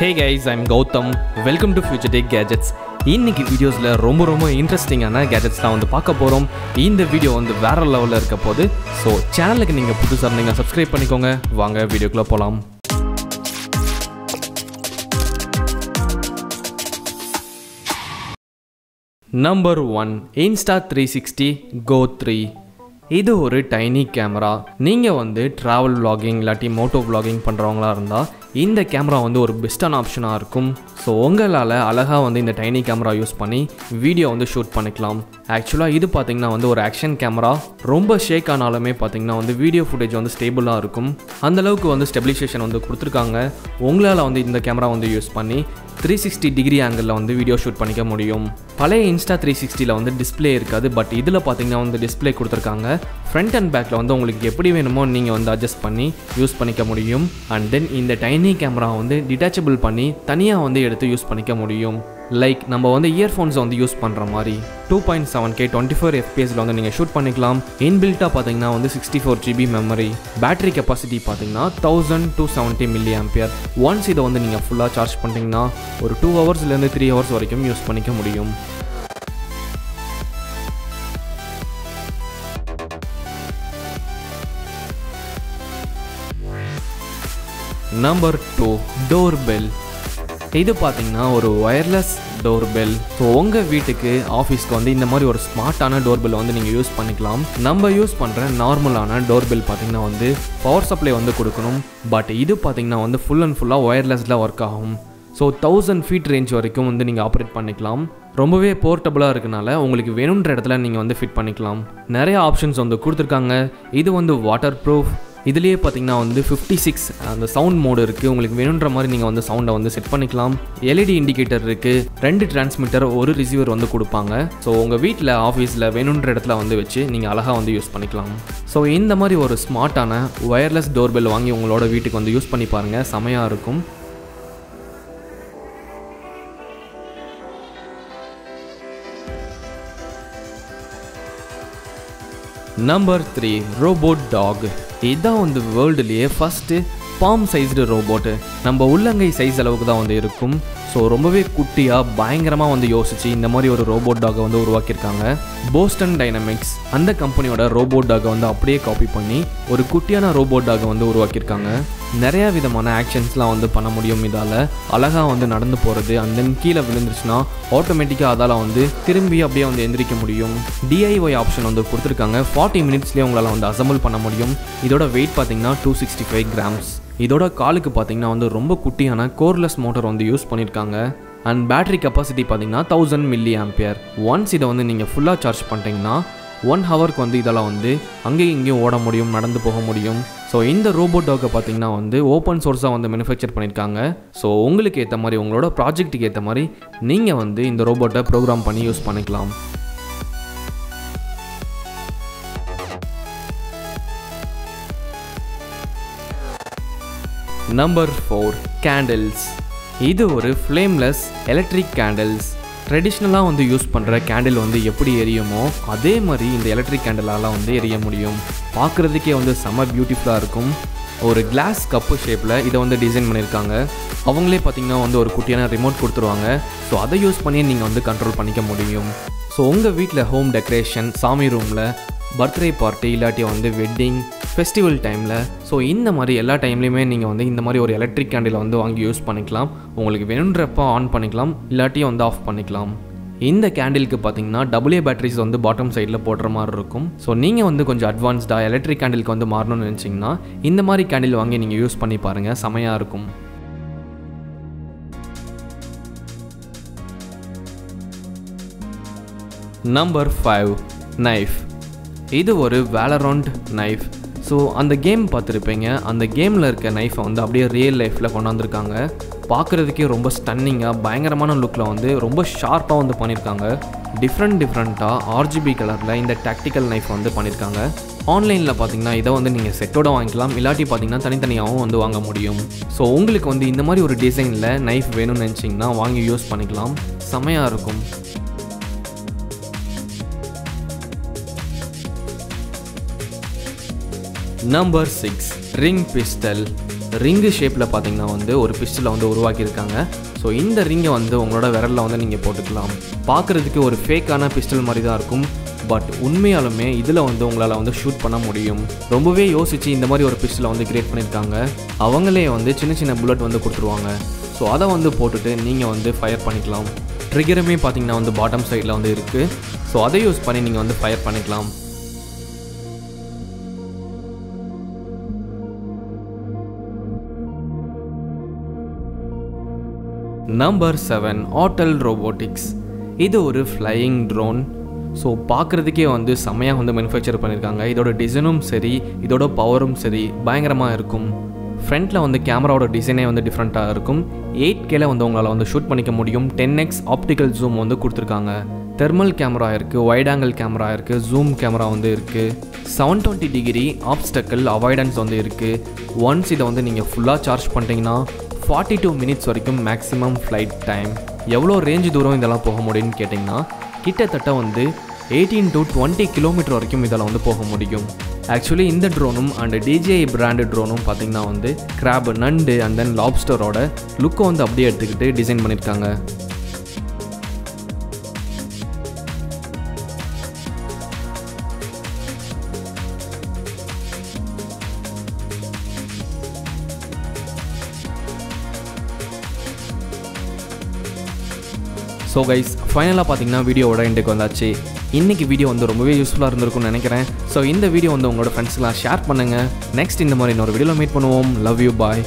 Hey guys, I'm Gautham. Welcome to Future Tech Gadgets. இன்னைக்கு வீடியோஸ்ல ரொம்ப இன்ட்ரெஸ்டிங்கான கேஜெட்ஸ் தான் வந்து பார்க்க போறோம். இந்த வீடியோ வந்து வேற லெவல்ல இருக்க போகுது. சோ சேனலுக்கு நீங்க புதுசா இருந்தீங்க சப்ஸ்கிரைப் பண்ணிக்கோங்க. வாங்க வீடியோக்குள்ள போலாம். Number 1 Insta 360 Go 3. இது ஒரு டைனி கேமரா. நீங்கள் வந்து ட்ராவல் vlogging இல்லாட்டி மோட்டோ vlogging பண்ணுறவங்களா இருந்தால் இந்த கேமரா வந்து ஒரு பெஸ்ட்டான ஆப்ஷனாக இருக்கும். ஸோ உங்களால் அழகாக வந்து இந்த டைனி கேமரா யூஸ் பண்ணி வீடியோ வந்து ஷூட் பண்ணிக்கலாம். ஆக்சுவலாக இது பார்த்திங்கன்னா வந்து ஒரு ஆக்ஷன் கேமரா. ரொம்ப ஷேக் ஆனாலுமே பார்த்திங்கன்னா வந்து வீடியோ ஃபுட்டேஜ் வந்து ஸ்டேபிளாக இருக்கும். அந்தளவுக்கு வந்து ஸ்டெபிலைசேஷன் வந்து கொடுத்துருக்காங்க. உங்களால் வந்து இந்த கேமரா வந்து யூஸ் பண்ணி 360 டிகிரி ஆங்கிளில் வந்து வீடியோ ஷூட் பண்ணிக்க முடியும். பழைய இன்ஸ்டா 360ல் வந்து டிஸ்பிளே இருக்காது. பட் இதில் பார்த்தீங்கன்னா வந்து டிஸ்பிளே கொடுத்துருக்காங்க. ஃப்ரண்ட் அண்ட் பேக்கில் வந்து உங்களுக்கு எப்படி வேணுமோ நீங்கள் வந்து அட்ஜஸ்ட் பண்ணி யூஸ் பண்ணிக்க முடியும். அண்ட் தென் இந்த டைனி கேமரா வந்து டிட்டாச்சபிள் பண்ணி தனியாக வந்து எடுத்து யூஸ் பண்ணிக்க முடியும். லைக் நம்ம வந்து இயர்ஃபோன்ஸை வந்து யூஸ் பண்ணுற மாதிரி 2.7K 24 FPSல வந்து நீங்கள் ஷூட் பண்ணிக்கலாம். இன்பில்ட்டாக பார்த்தீங்கன்னா வந்து 64 GB மெமரி. பேட்டரி கெப்பாசிட்டி பார்த்தீங்கன்னா 1270 mAh. ஒன்ஸ் இதை வந்து நீங்கள் ஃபுல்லாக சார்ஜ் பண்ணிட்டீங்கன்னா ஒரு 2 ஹவர்ஸ்லேருந்து 3 ஹவர்ஸ் வரைக்கும் யூஸ் பண்ணிக்க முடியும். Number 2 Doorbell. இது பார்த்தீங்கன்னா ஒரு ஒயர்லெஸ் டோர்பெல். ஸோ உங்கள் வீட்டுக்கு ஆஃபீஸ்க்கு வந்து இந்த மாதிரி ஒரு ஸ்மார்ட்டான டோர்பெல் வந்து நீங்கள் யூஸ் பண்ணிக்கலாம். நம்ம யூஸ் பண்ணுற நார்மலான டோர்பெல் பார்த்தீங்கன்னா வந்து பவர் சப்ளை வந்து கொடுக்கணும். பட் இது பார்த்தீங்கன்னா வந்து ஃபுல் அண்ட் ஃபுல்லாக ஒயர்லெஸில் ஒர்க் ஆகும். ஸோ 1000 feet ரேஞ்ச் வரைக்கும் வந்து நீங்கள் ஆப்ரேட் பண்ணிக்கலாம். ரொம்பவே போர்ட்டபுளாக இருக்கனால உங்களுக்கு வேணுன்ற இடத்துல நீங்கள் வந்து ஃபிட் பண்ணிக்கலாம். நிறைய ஆப்ஷன்ஸ் வந்து கொடுத்துருக்காங்க. இது வந்து வாட்டர் ப்ரூஃப். இதுலேயே பார்த்தீங்கன்னா வந்து 56 அந்த சவுண்ட் மோடு இருக்குது. உங்களுக்கு வேணுன்ற மாதிரி நீங்கள் வந்து சவுண்டை வந்து செட் பண்ணிக்கலாம். LED இண்டிகேட்டர் இருக்குது. 2 டிரான்ஸ்மிட்டர் ஒரு ரிசீவர் வந்து கொடுப்பாங்க. ஸோ உங்கள் வீட்டில் ஆஃபீஸில் வேணுன்ற இடத்துல வந்து வச்சு நீங்கள் அழகாக வந்து யூஸ் பண்ணிக்கலாம். ஸோ இந்த மாதிரி ஒரு ஸ்மார்ட்டான ஒயர்லெஸ் டோர்பெல் வாங்கி உங்களோட வீட்டுக்கு வந்து யூஸ் பண்ணி பாருங்கள். செமையாக இருக்கும். Number 3 robot talk. இதுதான் வந்து வேர்ல்டுலேயே ஃபஸ்ட்டு பாம் சைஸ்டு ரோபோட்டு. நம்ம உள்ளங்கை சைஸ் அளவுக்கு தான் வந்து இருக்கும். ஸோ ரொம்பவே குட்டியாக பயங்கரமாக வந்து யோசிச்சு இந்த மாதிரி ஒரு ரோபோட் டாகை வந்து உருவாக்கியிருக்காங்க. போஸ்டன் டைனமிக்ஸ் அந்த கம்பெனியோட ரோபோட் டாகை வந்து அப்படியே காப்பி பண்ணி ஒரு குட்டியான ரோபோட் டாகை வந்து உருவாக்கியிருக்காங்க. நிறையா விதமான ஆக்ஷன்ஸ்லாம் வந்து பண்ண முடியும். இதால் அழகாக வந்து நடந்து போகிறது. அண்ட் தென் கீழே விழுந்துருச்சுன்னா ஆட்டோமேட்டிக்காக அதால் வந்து திரும்பி அப்படியே வந்து எந்திரிக்க முடியும். DIY ஆப்ஷன் வந்து கொடுத்துருக்காங்க. 40 மினிட்ஸ்லேயே உங்களால் வந்து அசம்பிள் பண்ண முடியும். இதோட வெயிட் பார்த்தீங்கன்னா 265 grams. இதோட காலுக்கு பார்த்தீங்கன்னா வந்து ரொம்ப குட்டியான கோர்லெஸ் மோட்டர் வந்து யூஸ் பண்ணியிருக்காங்க. அண்ட் பேட்டரி கெப்பாசிட்டி பார்த்தீங்கன்னா 1000 mAh. ஒன்ஸ் இதை வந்து நீங்கள் ஃபுல்லாக சார்ஜ் பண்ணிட்டீங்கன்னா 1 ஹவருக்கு வந்து இதெல்லாம் வந்து அங்கேயும் இங்கேயும் ஓட முடியும், நடந்து போக முடியும். ஸோ இந்த ரோபோட் டாகை பார்த்தீங்கன்னா வந்து ஓப்பன் சோர்ஸாக வந்து மேனுஃபேக்சர் பண்ணியிருக்காங்க. ஸோ உங்களுக்கு ஏற்ற மாதிரி உங்களோட ப்ராஜெக்ட்டுக்கு ஏற்ற மாதிரி நீங்கள் வந்து இந்த ரோபோட்டை ப்ரோக்ராம் பண்ணி யூஸ் பண்ணிக்கலாம். Number 4 candles. இது ஒரு ஃப்ளேம்லெஸ் எலக்ட்ரிக் கேண்டில்ஸ். ட்ரெடிஷ்னலாக வந்து யூஸ் பண்ணுற கேண்டில் வந்து எப்படி எரியுமோ அதே மாதிரி இந்த எலக்ட்ரிக் கேண்டிலால் வந்து எரிய முடியும். பார்க்குறதுக்கே வந்து செம்ம பியூட்டிஃபுல்லாக இருக்கும். ஒரு கிளாஸ் கப்பு ஷேப்பில் இதை வந்து டிசைன் பண்ணியிருக்காங்க. அவங்களே பார்த்திங்கன்னா வந்து ஒரு குட்டியான ரிமோட் கொடுத்துருவாங்க. ஸோ அதை யூஸ் பண்ணி நீங்கள் வந்து கண்ட்ரோல் பண்ணிக்க முடியும். ஸோ உங்கள் வீட்டில் ஹோம் டெக்கரேஷன், சாமி ரூமில் பர்த்டே பார்ட்டி இல்லாட்டி வந்து வெட்டிங், ஃபெஸ்டிவல் டைமில், ஸோ இந்த மாதிரி எல்லா டைம்லையுமே நீங்கள் வந்து இந்த மாதிரி ஒரு எலக்ட்ரிக் கேண்டிலை வந்து வாங்கி யூஸ் பண்ணிக்கலாம். உங்களுக்கு வேணுன்றப்போ ஆன் பண்ணிக்கலாம், இல்லாட்டி வந்து ஆஃப் பண்ணிக்கலாம். இந்த கேண்டிலுக்கு பார்த்தீங்கன்னா AA பேட்டரிஸ் வந்து பாட்டம் சைடில் போடுற மாதிரி இருக்கும். ஸோ நீங்கள் வந்து கொஞ்சம் அட்வான்ஸ்டாக எலக்ட்ரிக் கேண்டிலுக்கு வந்து மாறணும்னு நினச்சிங்கன்னா இந்த மாதிரி கேண்டில் வாங்கி நீங்கள் யூஸ் பண்ணி பாருங்கள். செமையாக இருக்கும். Number 5 knife. இது ஒரு வேலரண்ட் நைஃப். ஸோ அந்த கேம் பார்த்துருப்பீங்க. அந்த கேமில் இருக்க நைஃபை வந்து அப்படியே ரியல் லைஃப்பில் கொண்டாந்துருக்காங்க. பார்க்குறதுக்கே ரொம்ப ஸ்டன்னிங்காக பயங்கரமான லுக்கில் வந்து ரொம்ப ஷார்ப்பாக வந்து பண்ணியிருக்காங்க. டிஃப்ரெண்ட்டாக RGB கலரில் இந்த டாக்டிக்கல் நைஃப் வந்து பண்ணியிருக்காங்க. ஆன்லைனில் பார்த்தீங்கன்னா இதை வந்து நீங்கள் செட்டோட வாங்கிக்கலாம், இல்லாட்டி பார்த்தீங்கன்னா தனித்தனியாகவும் வந்து வாங்க முடியும். ஸோ உங்களுக்கு வந்து இந்த மாதிரி ஒரு டிசைனில் நைஃப் வேணும்னு நினச்சிங்கன்னா வாங்கி யூஸ் பண்ணிக்கலாம். செமையாக இருக்கும். Number 6 Ring Pistol. ரிங்கு ஷேப்பில் பார்த்தீங்கன்னா வந்து ஒரு பிஸ்டலை வந்து உருவாக்கியிருக்காங்க. ஸோ இந்த ரிங்கை வந்து உங்களோட விரலில் வந்து நீங்கள் போட்டுக்கலாம். பார்க்குறதுக்கு ஒரு ஃபேக்கான பிஸ்டல் மாதிரி தான் இருக்கும். பட் உண்மையாலுமே இதில் வந்து உங்களால் வந்து ஷூட் பண்ண முடியும். ரொம்பவே யோசித்து இந்த மாதிரி ஒரு பிஸ்டலை வந்து கிரியேட் பண்ணியிருக்காங்க. அவங்களே வந்து சின்ன சின்ன புல்லட் வந்து கொடுத்துருவாங்க. ஸோ அதை வந்து போட்டுட்டு நீங்கள் வந்து ஃபயர் பண்ணிக்கலாம். ட்ரிகருமே பார்த்தீங்கன்னா வந்து பாட்டம் சைடில் வந்து இருக்குது. ஸோ அதை யூஸ் பண்ணி நீங்கள் வந்து ஃபயர் பண்ணிக்கலாம். Number 7 Autel Robotics. இது ஒரு ஃப்ளையிங் ட்ரோன். ஸோ பார்க்குறதுக்கே வந்து செம்மையாக வந்து மேனுஃபேக்சர் பண்ணியிருக்காங்க. இதோட டிசைனும் சரி, இதோட பவரும் சரி பயங்கரமாக இருக்கும். ஃப்ரண்ட்டில் வந்து கேமராவோட டிசைனே வந்து டிஃப்ரெண்ட்டாக இருக்கும். 8Kல வந்து உங்களால் வந்து ஷூட் பண்ணிக்க முடியும். 10x ஆப்டிக்கல் ஜூம் வந்து கொடுத்துருக்காங்க. தெர்மல் கேமரா இருக்குது, வைட் ஆங்கிள் கேமரா இருக்குது, ஜூம் கேமரா வந்து இருக்குது. 720 டிகிரி ஆப்ஸ்டக்கிள் அவாய்டன்ஸ் வந்து இருக்குது. ஒன்ஸ் இதை வந்து நீங்கள் ஃபுல்லாக சார்ஜ் பண்ணிட்டீங்கன்னா 42 மினிட்ஸ் வரைக்கும் மேக்ஸிமம் ஃப்ளைட் டைம். எவ்வளோ ரேஞ்சு தூரம் இதெல்லாம் போக முடியும்னு கேட்டிங்கன்னா கிட்டத்தட்ட வந்து 18 to 20 கிலோமீட்டர் வரைக்கும் இதெல்லாம் வந்து போக முடியும். ஆக்சுவலி இந்த ட்ரோனும் அண்ட் DJI பிராண்டு ட்ரோனும் பார்த்திங்கன்னா வந்து கிராப், நண்டு அண்ட் தென் லாப்ஸ்டரோட லுக்கை வந்து அப்படியே எடுத்துக்கிட்டு டிசைன் பண்ணியிருக்காங்க. ஸோ கைஸ், ஃபைனலாக பார்த்தீங்கன்னா வீடியோவோட எண்டுக்கு வந்தாச்சு. இன்றைக்கி வீடியோ வந்து ரொம்பவே யூஸ்ஃபுல்லாக இருந்திருக்கும்னு நினைக்கிறேன். ஸோ இந்த வீடியோ வந்து உங்களோட ஃப்ரெண்ட்ஸ்லாம் ஷேர் பண்ணுங்கள். நெக்ஸ்ட் இந்த மாதிரி இன்னொரு வீடியோவில் மீட் பண்ணுவோம். Love you, bye.